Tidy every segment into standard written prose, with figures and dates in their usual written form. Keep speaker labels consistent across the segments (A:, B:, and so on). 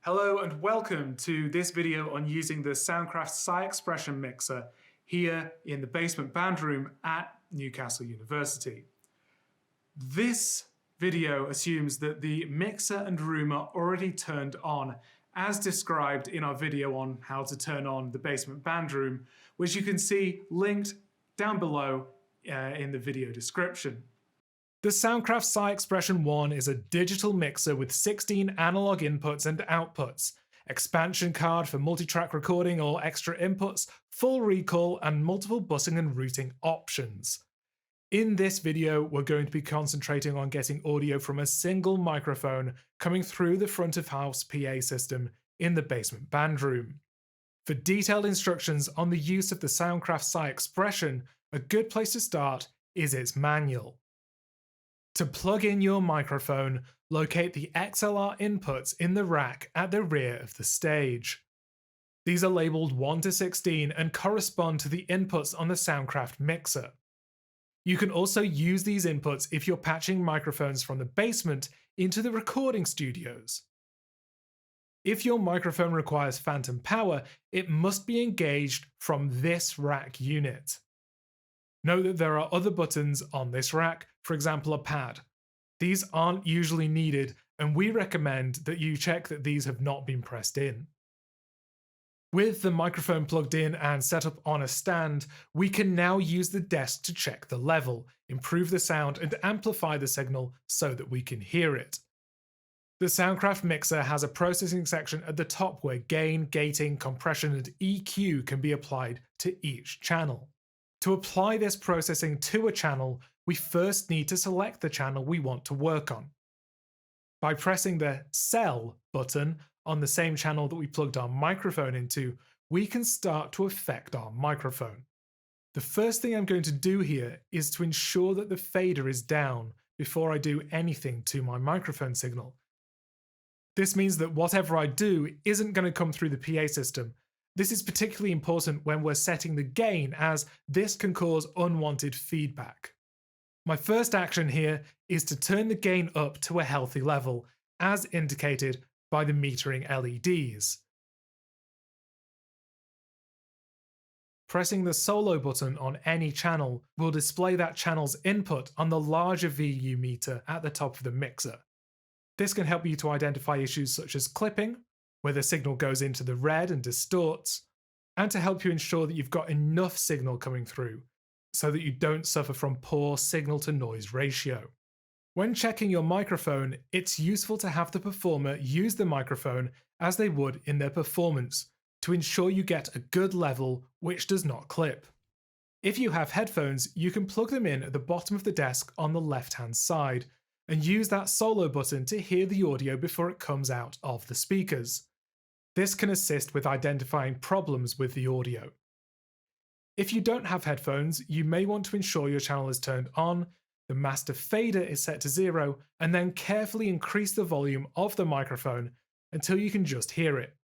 A: Hello and welcome to this video on using the Soundcraft SI Expression Mixer here in the basement band room at Newcastle University. This video assumes that the mixer and room are already turned on as described in our video on how to turn on the basement band room, which you can see linked down below in the video description. The Soundcraft SI Expression 1 is a digital mixer with 16 analog inputs and outputs, expansion card for multi-track recording or extra inputs, full recall, and multiple busing and routing options. In this video, we're going to be concentrating on getting audio from a single microphone coming through the front of house PA system in the basement band room. For detailed instructions on the use of the Soundcraft SI Expression, a good place to start is its manual. To plug in your microphone, locate the XLR inputs in the rack at the rear of the stage. These are labelled 1 to 16 and correspond to the inputs on the Soundcraft mixer. You can also use these inputs if you're patching microphones from the basement into the recording studios. If your microphone requires phantom power, it must be engaged from this rack unit. Note that there are other buttons on this rack, for example a pad. These aren't usually needed, and we recommend that you check that these have not been pressed in. With the microphone plugged in and set up on a stand, we can now use the desk to check the level, improve the sound, and amplify the signal so that we can hear it. The Soundcraft mixer has a processing section at the top where gain, gating, compression, and EQ can be applied to each channel. To apply this processing to a channel, we first need to select the channel we want to work on. By pressing the Cell button on the same channel that we plugged our microphone into, we can start to affect our microphone. The first thing I'm going to do here is to ensure that the fader is down before I do anything to my microphone signal. This means that whatever I do isn't going to come through the PA system. This is particularly important when we're setting the gain, as this can cause unwanted feedback. My first action here is to turn the gain up to a healthy level, as indicated by the metering LEDs. Pressing the solo button on any channel will display that channel's input on the larger VU meter at the top of the mixer. This can help you to identify issues such as clipping, where the signal goes into the red and distorts, and to help you ensure that you've got enough signal coming through so that you don't suffer from poor signal to noise ratio. When checking your microphone, it's useful to have the performer use the microphone as they would in their performance to ensure you get a good level which does not clip. If you have headphones, you can plug them in at the bottom of the desk on the left-hand side and use that solo button to hear the audio before it comes out of the speakers. This can assist with identifying problems with the audio. If you don't have headphones, you may want to ensure your channel is turned on, the master fader is set to 0, and then carefully increase the volume of the microphone until you can just hear it.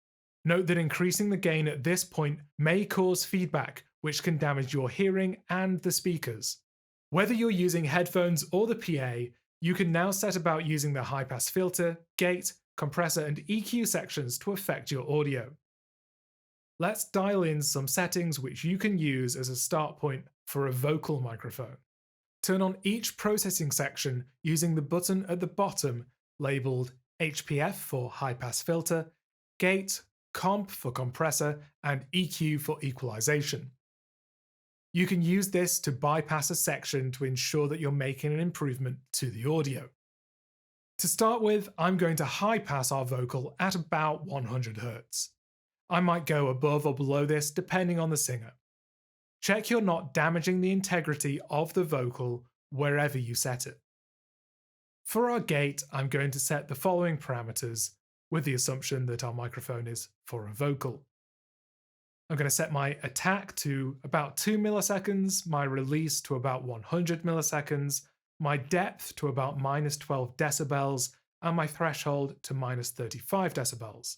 A: Note that increasing the gain at this point may cause feedback, which can damage your hearing and the speakers. Whether you're using headphones or the PA, you can now set about using the high-pass filter, gate, compressor, and EQ sections to affect your audio. Let's dial in some settings which you can use as a start point for a vocal microphone. Turn on each processing section using the button at the bottom labelled HPF for high-pass filter, gate, comp for compressor, and EQ for equalization. You can use this to bypass a section to ensure that you're making an improvement to the audio. To start with, I'm going to high pass our vocal at about 100 Hz. I might go above or below this depending on the singer. Check you're not damaging the integrity of the vocal wherever you set it. For our gate, I'm going to set the following parameters with the assumption that our microphone is for a vocal. I'm going to set my attack to about 2 milliseconds, my release to about 100 milliseconds, my depth to about -12 decibels, and my threshold to -35 decibels.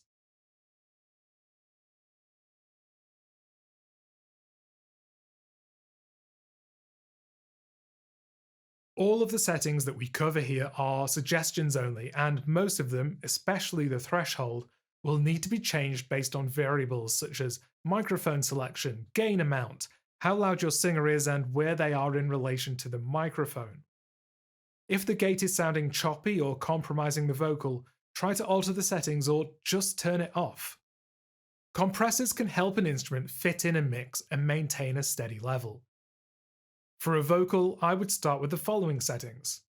A: All of the settings that we cover here are suggestions only, and most of them, especially the threshold, will need to be changed based on variables such as microphone selection, gain amount, how loud your singer is, and where they are in relation to the microphone. If the gate is sounding choppy or compromising the vocal, try to alter the settings or just turn it off. Compressors can help an instrument fit in a mix and maintain a steady level. For a vocal, I would start with the following settings: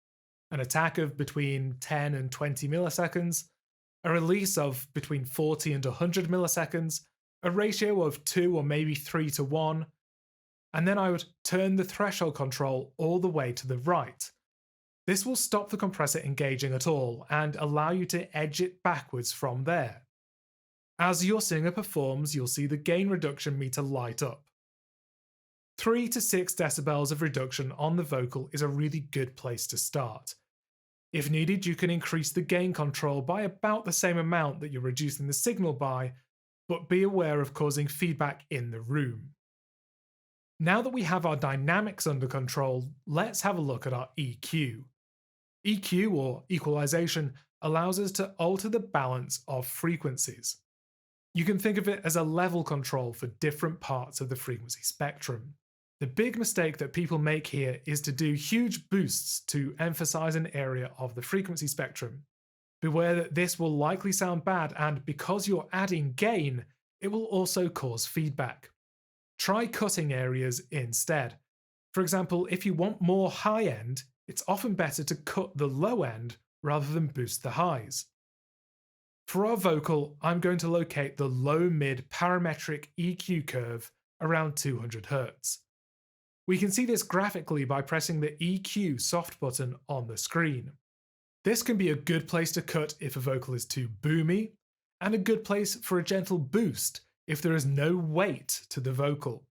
A: an attack of between 10 and 20 milliseconds, a release of between 40 and 100 milliseconds, a ratio of 2 or maybe 3 to 1, and then I would turn the threshold control all the way to the right. This will stop the compressor engaging at all and allow you to edge it backwards from there. As your singer performs, you'll see the gain reduction meter light up. 3 to 6 decibels of reduction on the vocal is a really good place to start. If needed, you can increase the gain control by about the same amount that you're reducing the signal by, but be aware of causing feedback in the room. Now that we have our dynamics under control, let's have a look at our EQ. EQ, or equalization, allows us to alter the balance of frequencies. You can think of it as a level control for different parts of the frequency spectrum. The big mistake that people make here is to do huge boosts to emphasize an area of the frequency spectrum. Beware that this will likely sound bad, and because you're adding gain, it will also cause feedback. Try cutting areas instead. For example, if you want more high end, it's often better to cut the low end rather than boost the highs. For our vocal, I'm going to locate the low-mid parametric EQ curve around 200 Hz. We can see this graphically by pressing the EQ soft button on the screen. This can be a good place to cut if a vocal is too boomy, and a good place for a gentle boost if there is no weight to the vocal.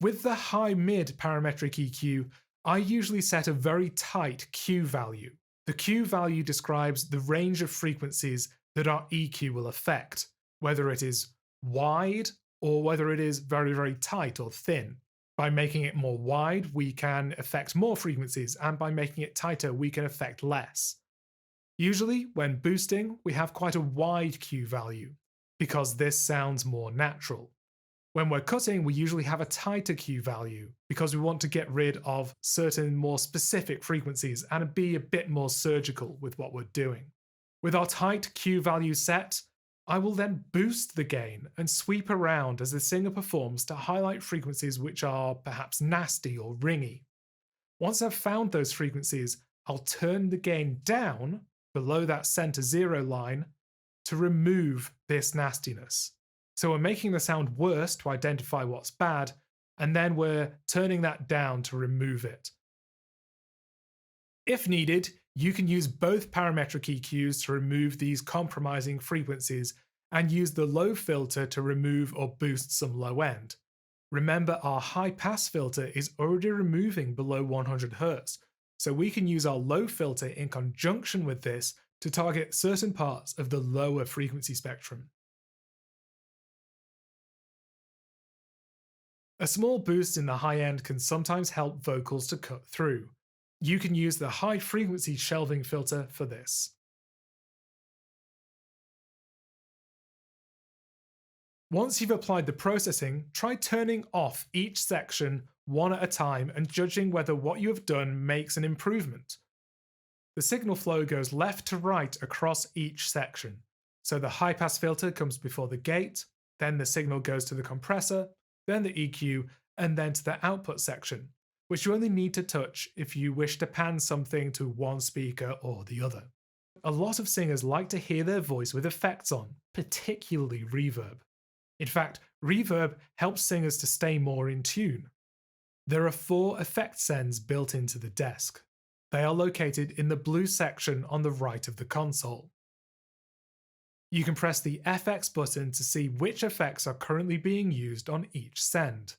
A: With the high-mid parametric EQ, I usually set a very tight Q value. The Q value describes the range of frequencies that our EQ will affect, whether it is wide or whether it is very, very tight or thin. By making it more wide, we can affect more frequencies, and by making it tighter, we can affect less. Usually, when boosting, we have quite a wide Q value, because this sounds more natural. When we're cutting, we usually have a tighter Q value, because we want to get rid of certain more specific frequencies and be a bit more surgical with what we're doing. With our tight Q value set, I will then boost the gain and sweep around as the singer performs to highlight frequencies which are perhaps nasty or ringy. Once I've found those frequencies, I'll turn the gain down below that center zero line to remove this nastiness. So we're making the sound worse to identify what's bad, and then we're turning that down to remove it. If needed, you can use both parametric EQs to remove these compromising frequencies and use the low filter to remove or boost some low end. Remember, our high pass filter is already removing below 100 Hz, so we can use our low filter in conjunction with this to target certain parts of the lower frequency spectrum. A small boost in the high end can sometimes help vocals to cut through. You can use the high frequency shelving filter for this. Once you've applied the processing, try turning off each section one at a time and judging whether what you have done makes an improvement. The signal flow goes left to right across each section. So the high pass filter comes before the gate, then the signal goes to the compressor, then the EQ, and then to the output section, which you only need to touch if you wish to pan something to one speaker or the other. A lot of singers like to hear their voice with effects on, particularly reverb. In fact, reverb helps singers to stay more in tune. There are 4 effect sends built into the desk. They are located in the blue section on the right of the console. You can press the FX button to see which effects are currently being used on each send.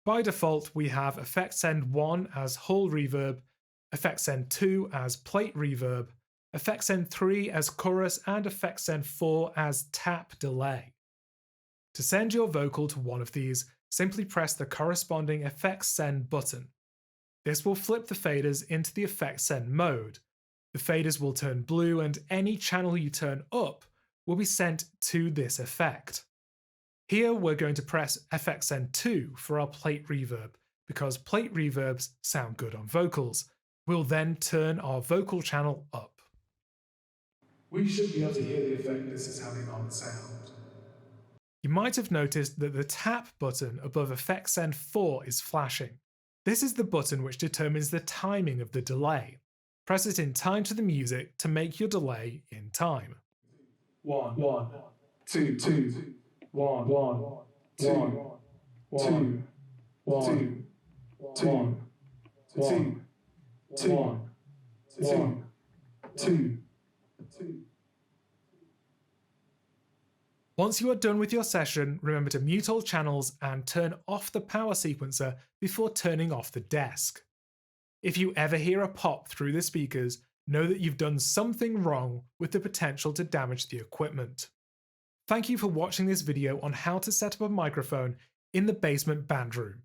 A: By default, we have effect send 1 as hall reverb, effect send 2 as plate reverb, effect send 3 as chorus, and effect send 4 as tap delay. To send your vocal to one of these, simply press the corresponding effect send button. This will flip the faders into the effect send mode. The faders will turn blue, and any channel you turn up will be sent to this effect. Here we're going to press FXN2 for our plate reverb, because plate reverbs sound good on vocals. We'll then turn our vocal channel up. We should be able to hear the effect this is having on the sound. You might have noticed that the tap button above FXN4 is flashing. This is the button which determines the timing of the delay. Press it in time to the music to make your delay in time. 1, 1, 2, 2, 1, 1, 2, 2, 1, 2, 2, 2, 2, 2. Once you are done with your session, remember to mute all channels and turn off the power sequencer before turning off the desk. If you ever hear a pop through the speakers, know that you've done something wrong with the potential to damage the equipment. Thank you for watching this video on how to set up a microphone in the basement band room.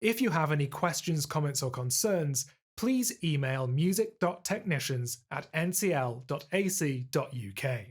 A: If you have any questions, comments or concerns, please email music.technicians@ncl.ac.uk.